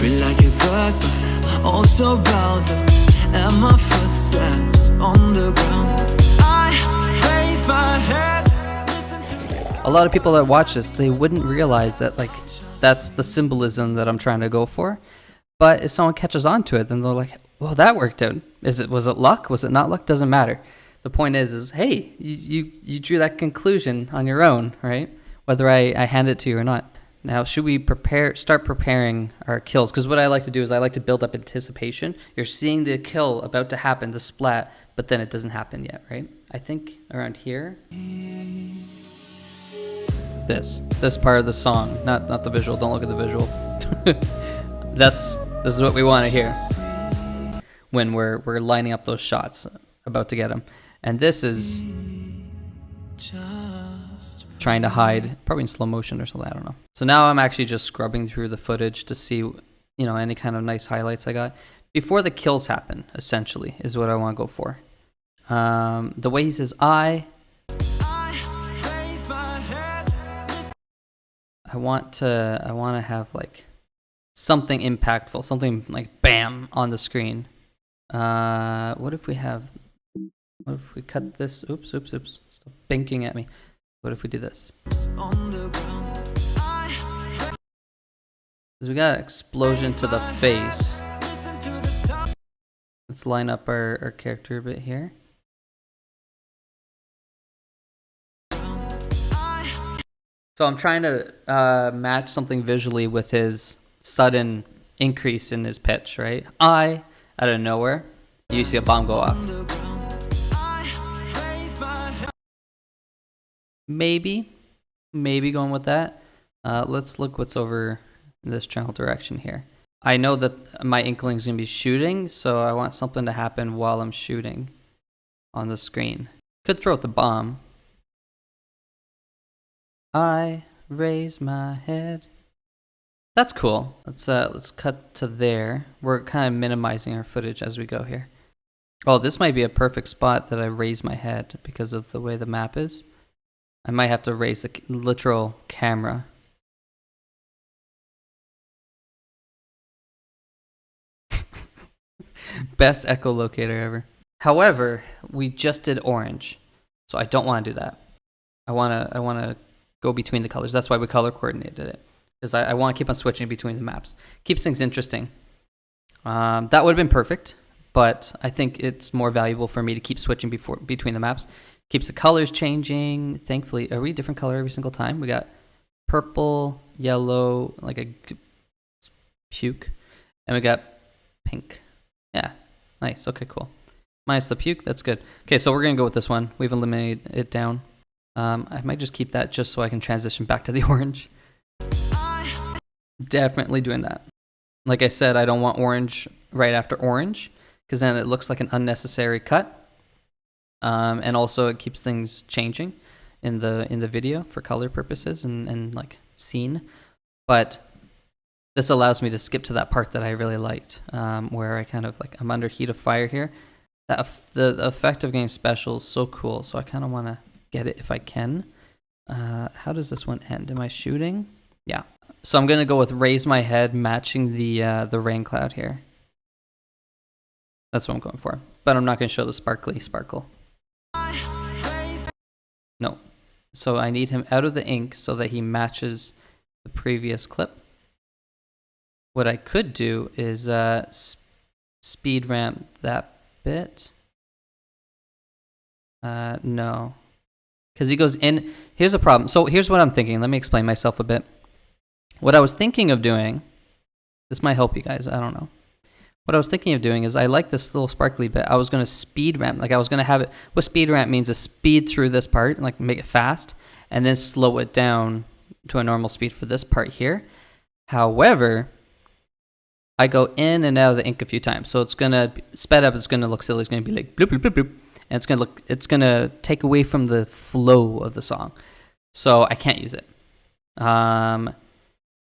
free like a bird, but also louder. And my footsteps on the ground. I raise my head. A lot of people that watch this, they wouldn't realize that like that's the symbolism that I'm trying to go for. But if someone catches on to it, then they're like, well, that worked out. Was it luck? Was it not luck? Doesn't matter. The point is hey, you drew that conclusion on your own, right? Whether I hand it to you or not. Now, should we start preparing our kills? Because what I like to do is I like to build up anticipation. You're seeing the kill about to happen, the splat, but then it doesn't happen yet, right? I think around here. This part of the song, not the visual. Don't look at the visual. This is what we want to hear when we're lining up those shots, about to get them. And this is trying to hide, probably in slow motion or something, I don't know. So now I'm actually just scrubbing through the footage to see, any kind of nice highlights I got. Before the kills happen, essentially, is what I want to go for. The way he says, I want to have like something impactful, something like bam on the screen. What if we cut this? Oops. Stop binking at me. What if we do this? Because we got an explosion to the face. Let's line up our character a bit here. So I'm trying to match something visually with his sudden increase in his pitch, right? Out of nowhere, you see a bomb go off. Maybe going with that. Let's look what's over in this general direction here. I know that my inkling's gonna be shooting, so I want something to happen while I'm shooting on the screen. Could throw out the bomb. I raise my head. That's cool. Let's cut to there. We're kind of minimizing our footage as we go here. Oh, this might be a perfect spot that I raise my head because of the way the map is. I might have to raise the literal camera. Best echolocator ever. However, we just did orange, so I don't want to do that. I want to go between the colors. That's why we color coordinated it, because I want to keep on switching between the maps. Keeps things interesting. That would have been perfect, but I think it's more valuable for me to keep switching between the maps. Keeps the colors changing. Thankfully, are we a different color every single time? We got purple, yellow, like a puke, and we got pink. Yeah, nice. Okay, cool. Minus the puke, that's good. Okay, so we're gonna go with this one. We've eliminated it down. I might just keep that just so I can transition back to the orange. Definitely doing that. Like I said, I don't want orange right after orange, because then it looks like an unnecessary cut. And also it keeps things changing in the video for color purposes and like scene. But this allows me to skip to that part that I really liked, where I kind of like, I'm under heat of fire here. The effect of getting special is so cool, so I kind of want to get it if I can. How does this one end? Am I shooting? Yeah. So I'm gonna go with raise my head, matching the rain cloud here. That's what I'm going for. But I'm not gonna show the sparkle. No. So I need him out of the ink so that he matches the previous clip. What I could do is speed ramp that bit. No. Because he goes in. Here's a problem. So here's what I'm thinking. Let me explain myself a bit. What I was thinking of doing, this might help you guys, I don't know. What I was thinking of doing is I like this little sparkly bit. I was going to speed ramp. Like I was going to have it, what speed ramp means is speed through this part, like make it fast, and then slow it down to a normal speed for this part here. However, I go in and out of the ink a few times. So it's going to, sped up, it's going to look silly. It's going to be like bloop, bloop, bloop, bloop. And it's going to take away from the flow of the song. So I can't use it.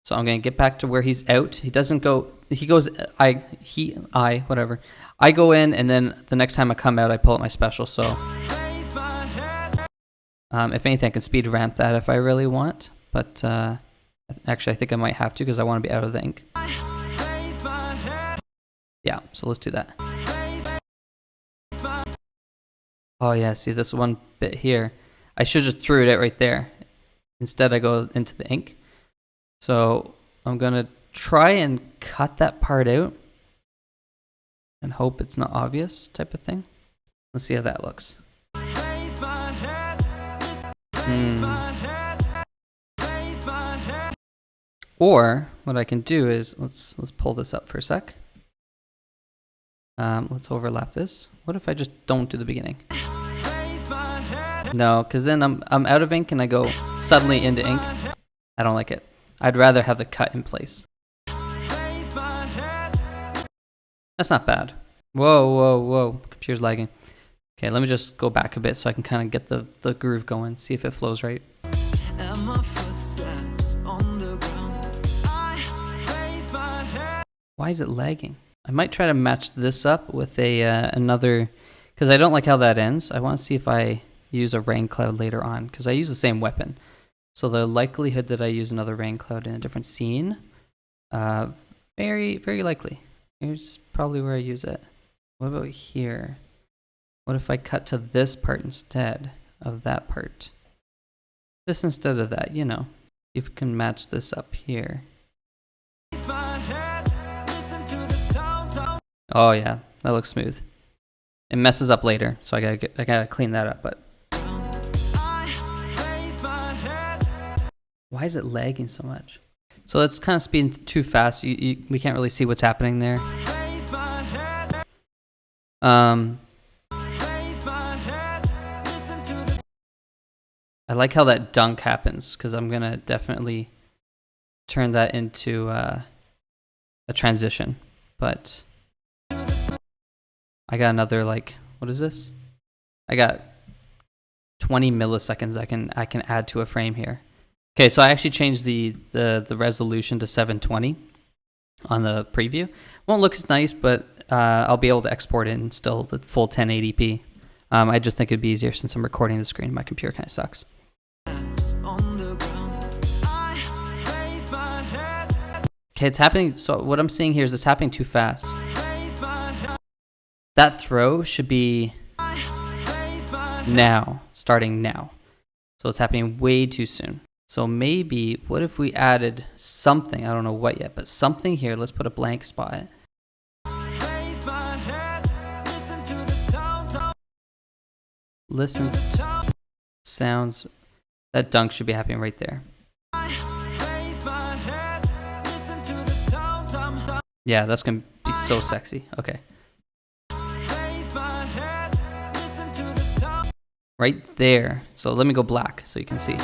So I'm going to get back to where he's out. He doesn't go, he goes, whatever. I go in, and then the next time I come out, I pull out my special. So if anything, I can speed ramp that if I really want. But actually, I think I might have to because I want to be out of the ink. Yeah, so let's do that. Oh yeah, see this one bit here. I should just threw it right there. Instead I go into the ink. So I'm gonna try and cut that part out and hope it's not obvious type of thing. Let's see how that looks. Or what I can do is let's pull this up for a sec. Let's overlap this. What if I just don't do the beginning? No, because then I'm out of ink and I go suddenly into ink. I don't like it. I'd rather have the cut in place. That's not bad. Whoa, whoa, whoa. Computer's lagging. Okay, let me just go back a bit so I can kind of get the groove going, see if it flows right. Why is it lagging? I might try to match this up with another, because I don't like how that ends. I want to see if I use a rain cloud later on, because I use the same weapon. So the likelihood that I use another rain cloud in a different scene, very, very likely. Here's probably where I use it. What about here? What if I cut to this part instead of that part? This instead of that, you know. If we can match this up here. Oh yeah, that looks smooth. It messes up later, so I gotta clean that up. But why is it lagging so much? So that's kind of speeding too fast. We can't really see what's happening there. I like how that dunk happens, because I'm gonna definitely turn that into a transition. But I got another, like, what is this? I got 20 milliseconds I can add to a frame here. Okay, so I actually changed the resolution to 720 on the preview. Won't look as nice, but I'll be able to export in still the full 1080p. I just think it'd be easier since I'm recording the screen. My computer kind of sucks. Okay, it's happening. So what I'm seeing here is it's happening too fast. That throw should be now, starting now. So it's happening way too soon. So maybe, what if we added something? I don't know what yet, but something here. Let's put a blank spot. Listen to sounds. That dunk should be happening right there. Yeah, that's gonna be so sexy. Okay. Right there. So let me go black so you can see.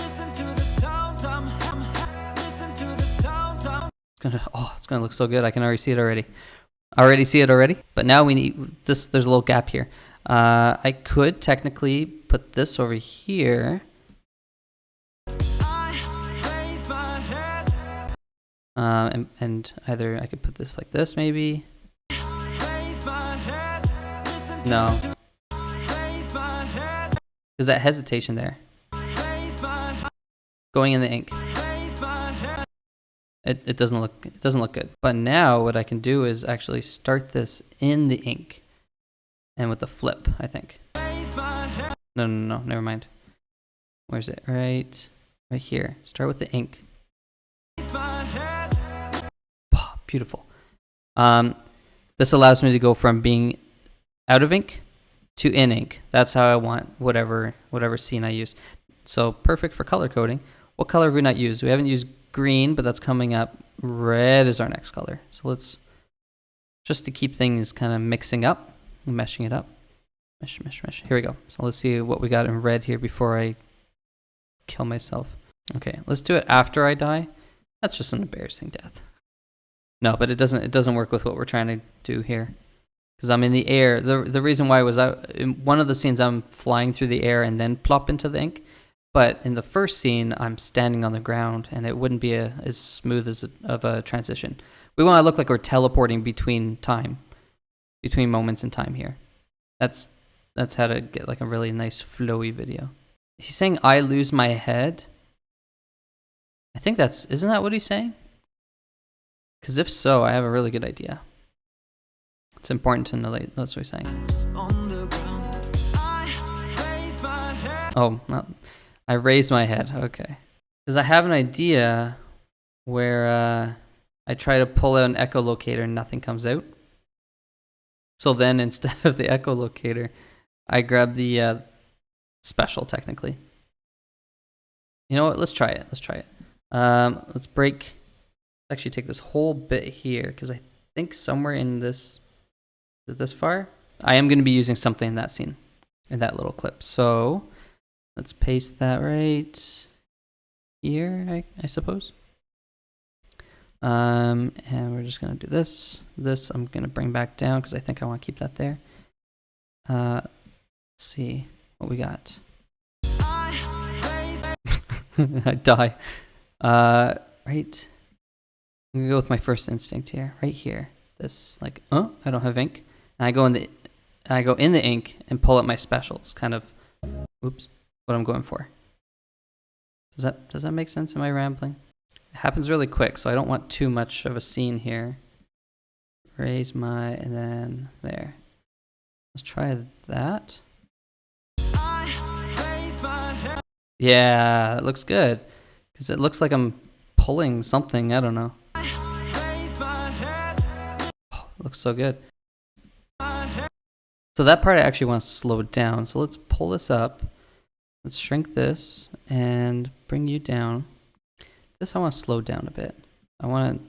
It's gonna look so good. I can already see it already. But now we need this. There's a little gap here. I could technically put this over here. And either I could put this like this, maybe. No. Is that hesitation there? Going in the ink. It doesn't look good. But now what I can do is actually start this in the ink. And with the flip, I think. No, never mind. Where's it? Right here. Start with the ink. Oh, beautiful. This allows me to go from being out of ink to in ink. That's how I want whatever scene I use. So perfect for color coding. What color have we not used? We haven't used green, but that's coming up. Red is our next color. So let's, just to keep things kind of mixing up, meshing it up. Mesh. Here we go. So let's see what we got in red here before I kill myself. Okay, let's do it after I die. That's just an embarrassing death. No, but it doesn't work with what we're trying to do here. Because I'm in the air. The reason why was in one of the scenes I'm flying through the air and then plop into the ink. But in the first scene, I'm standing on the ground, and it wouldn't be as smooth of a transition. We want to look like we're teleporting between moments in time here. That's how to get like a really nice flowy video. Is he saying I lose my head? I think isn't that what he's saying? Because if so, I have a really good idea. It's important to know that. That's what he's saying. on the ground. I raise my head. Oh, not, I raised my head. Okay. Because I have an idea where I try to pull out an echolocator and nothing comes out. So then instead of the echolocator, I grab the special, technically. You know what? Let's try it. Let's try it. Let's break. Actually, take this whole bit here because I think somewhere in this, is it this far? I am going to be using something in that scene, in that little clip. So let's paste that right here, I suppose. And we're just going to do this. This I'm going to bring back down because I think I want to keep that there. Let's see what we got. I die. Right. I'm gonna go with my first instinct here. Right here. This like, oh, I don't have ink. And I go in the ink and pull up my specials. Kind of, oops, what I'm going for. Does that make sense? Am I rambling? It happens really quick, so I don't want too much of a scene here. Raise my, and then there. Let's try that. Yeah, it looks good. Because it looks like I'm pulling something. I don't know. Oh, it looks so good. So that part I actually want to slow down. So let's pull this up. Let's shrink this and bring you down. This I want to slow down a bit. I want to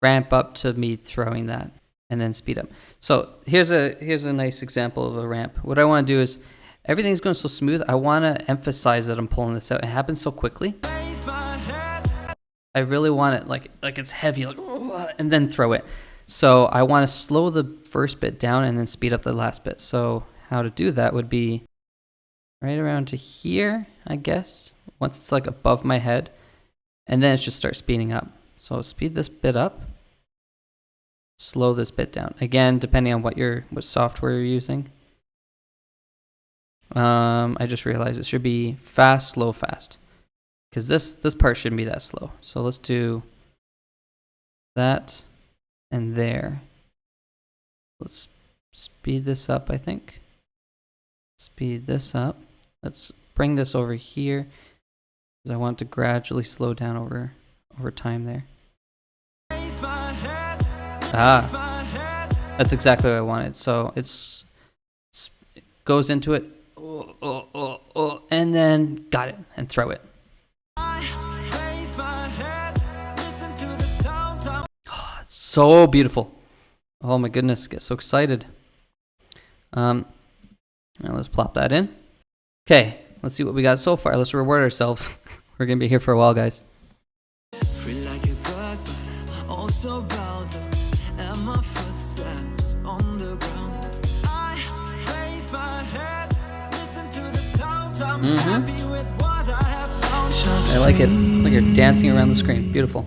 ramp up to me throwing that and then speed up. So here's a nice example of a ramp. What I want to do is, everything's going so smooth. I want to emphasize that I'm pulling this out. It happens so quickly. I really want it like it's heavy, like, and then throw it. So I want to slow the first bit down and then speed up the last bit. So how to do that would be right around to here, I guess. Once it's like above my head, and then it should start speeding up. So speed this bit up, slow this bit down. Again, depending on what software you're using. I just realized it should be fast, slow, fast. Because this part shouldn't be that slow. So let's do that and there. Let's speed this up, I think. Speed this up. Let's bring this over here, because I want to gradually slow down over time there. That's exactly what I wanted. So it goes into it. And then got it and throw it. Oh, it's so beautiful. Oh my goodness, I get so excited. Now let's plop that in. Okay, let's see what we got so far. Let's reward ourselves. We're gonna be here for a while, guys. Free like a bird, but also louder. And my footsteps on the ground. I raise my head. I like it. Like you're dancing around the screen. Beautiful.